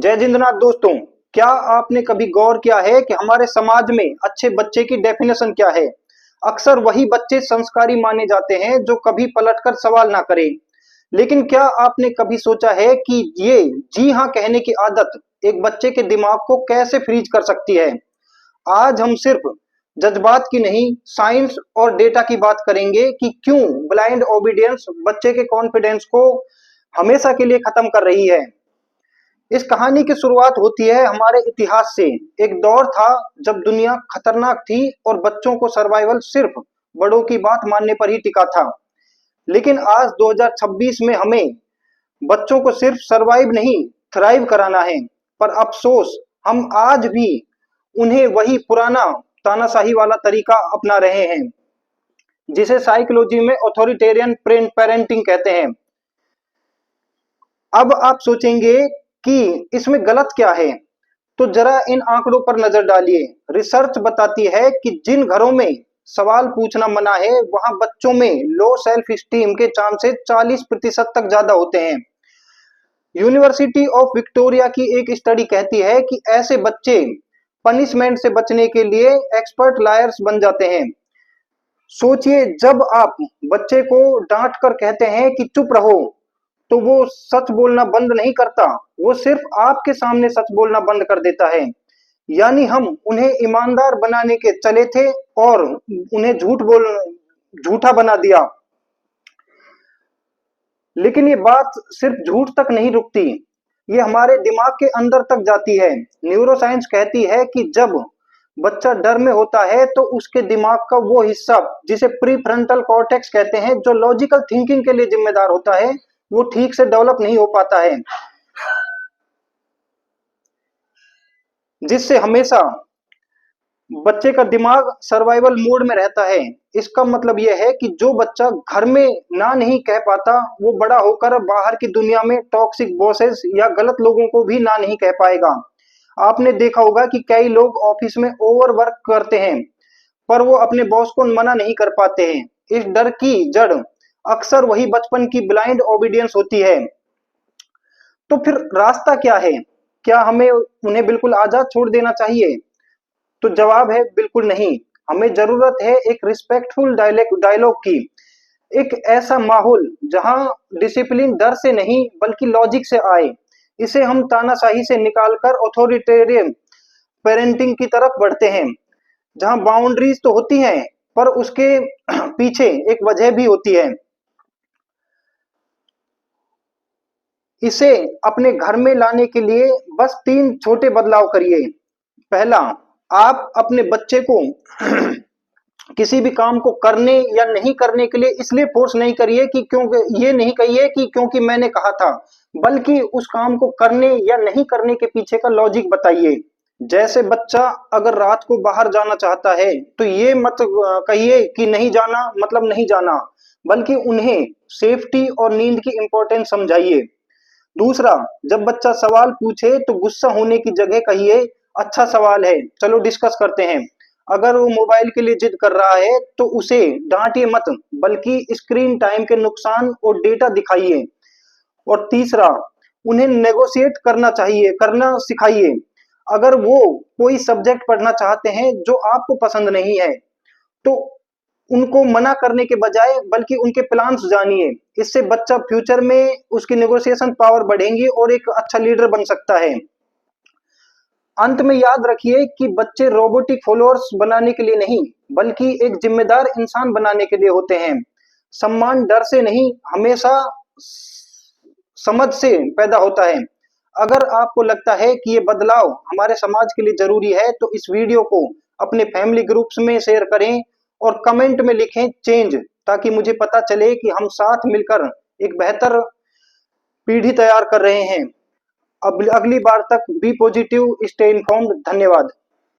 जय जिंदनाथ दोस्तों। क्या आपने कभी गौर किया है कि हमारे समाज में अच्छे बच्चे की डेफिनेशन क्या है? अक्सर वही बच्चे संस्कारी माने जाते हैं जो कभी पलटकर सवाल ना करें। लेकिन क्या आपने कभी सोचा है कि ये जी हाँ कहने की आदत एक बच्चे के दिमाग को कैसे फ्रीज कर सकती है? आज हम सिर्फ जज्बात की नहीं, साइंस और डेटा की बात करेंगे कि क्यों ब्लाइंड ओबीडियंस बच्चे के कॉन्फिडेंस को हमेशा के लिए खत्म कर रही है। इस कहानी की शुरुआत होती है हमारे इतिहास से। एक दौर था जब दुनिया खतरनाक थी और बच्चों को सर्वाइवल सिर्फ बड़ों की बात मानने पर ही टिका था। लेकिन आज 2026 में हमें बच्चों को सिर्फ सर्वाइव नहीं, थ्राइव कराना है। पर अफसोस, हम आज भी उन्हें वही पुराना तानाशाही वाला तरीका अपना रहे हैं, जिसे साइकोलॉजी में ऑथोरिटेरियन पेरेंटिंग कहते हैं। अब आप सोचेंगे कि इसमें गलत क्या है, तो जरा इन आंकड़ों पर नजर डालिए। रिसर्च बताती है कि जिन घरों में सवाल पूछना मना है, वहां बच्चों में लो सेल्फ स्टीम के चांसेस 40% तक ज्यादा होते हैं। यूनिवर्सिटी ऑफ विक्टोरिया की एक स्टडी कहती है कि ऐसे बच्चे पनिशमेंट से बचने के लिए एक्सपर्ट लायर्स बन जाते हैं। सोचिए, जब आप बच्चे को डांट कर कहते हैं कि चुप रहो, तो वो सच बोलना बंद नहीं करता, वो सिर्फ आपके सामने सच बोलना बंद कर देता है। यानी हम उन्हें ईमानदार बनाने के चले थे और उन्हें झूठा बना दिया। लेकिन ये बात सिर्फ झूठ तक नहीं रुकती, ये हमारे दिमाग के अंदर तक जाती है। न्यूरोसाइंस कहती है कि जब बच्चा डर में होता है तो उसके दिमाग का वो हिस्सा जिसे प्री फ्रंटल कॉर्टेक्स कहते हैं, जो लॉजिकल थिंकिंग के लिए जिम्मेदार होता है, वो ठीक से डेवलप नहीं हो पाता है, जिससे हमेशा बच्चे का दिमाग सर्वाइवल मोड में रहता है। इसका मतलब यह है कि जो बच्चा घर में ना नहीं कह पाता, वो बड़ा होकर बाहर की दुनिया में टॉक्सिक बॉसेस या गलत लोगों को भी ना नहीं कह पाएगा। आपने देखा होगा कि कई लोग ऑफिस में ओवर वर्क करते हैं, पर वो अपने बॉस को मना नहीं कर पाते हैं। इस डर की जड़ अक्सर वही बचपन की ब्लाइंड ओबीडियंस होती है। तो फिर रास्ता क्या है? क्या हमें उन्हें बिल्कुल आजाद छोड़ देना चाहिए? तो जवाब है बिल्कुल नहीं। हमें जरूरत है एक रिस्पेक्टफुल डायलॉग की, एक ऐसा माहौल जहां डिसिप्लिन डर से नहीं बल्कि लॉजिक से आए। इसे हम तानाशाही से निकालकर ऑथोरिटेरियन पेरेंटिंग की तरफ बढ़ते हैं, जहां बाउंड्रीज तो होती हैं, पर उसके पीछे एक वजह भी होती है। इसे अपने घर में लाने के लिए बस 3 छोटे बदलाव करिए। पहला, आप अपने बच्चे को किसी भी काम को करने या नहीं करने के लिए इसलिए फोर्स नहीं करिए कि क्योंकि ये नहीं कहिए कि क्योंकि मैंने कहा था, बल्कि उस काम को करने या नहीं करने के पीछे का लॉजिक बताइए। जैसे बच्चा अगर रात को बाहर जाना चाहता है, तो ये मत कहिए कि नहीं जाना मतलब नहीं जाना, बल्कि उन्हें सेफ्टी और नींद की इंपॉर्टेंस समझाइए। दूसरा, जब बच्चा सवाल पूछे तो गुस्सा होने की जगह कहिए, अच्छा सवाल है, चलो डिस्कस करते हैं। अगर वो मोबाइल के लिए जिद कर रहा है तो उसे डांटिए मत, बल्कि स्क्रीन टाइम के नुकसान और डेटा दिखाइए। और तीसरा, उन्हें नेगोशिएट करना सिखाइए। अगर वो कोई सब्जेक्ट पढ़ना चाहते हैं जो आपको पसंद नहीं है, तो उनको मना करने के बजाय बल्कि उनके प्लान्स जानिए। इससे बच्चा फ्यूचर में उसकी नेगोशिएशन पावर बढ़ेगी और एक अच्छा लीडर बन सकता है। अंत में याद रखिए कि बच्चे रोबोटिक फॉलोअर्स बनाने के लिए नहीं, बल्कि एक जिम्मेदार इंसान बनाने के लिए होते हैं। सम्मान डर से नहीं, हमेशा समझ से पैदा होता है। अगर आपको लगता है कि ये बदलाव हमारे समाज के लिए जरूरी है, तो इस वीडियो को अपने फैमिली ग्रुप्स में शेयर करें और कमेंट में लिखें चेंज, ताकि मुझे पता चले कि हम साथ मिलकर एक बेहतर पीढ़ी तैयार कर रहे हैं। अब अगली बार तक बी पॉजिटिव, स्टे इन्फॉर्म्ड। धन्यवाद।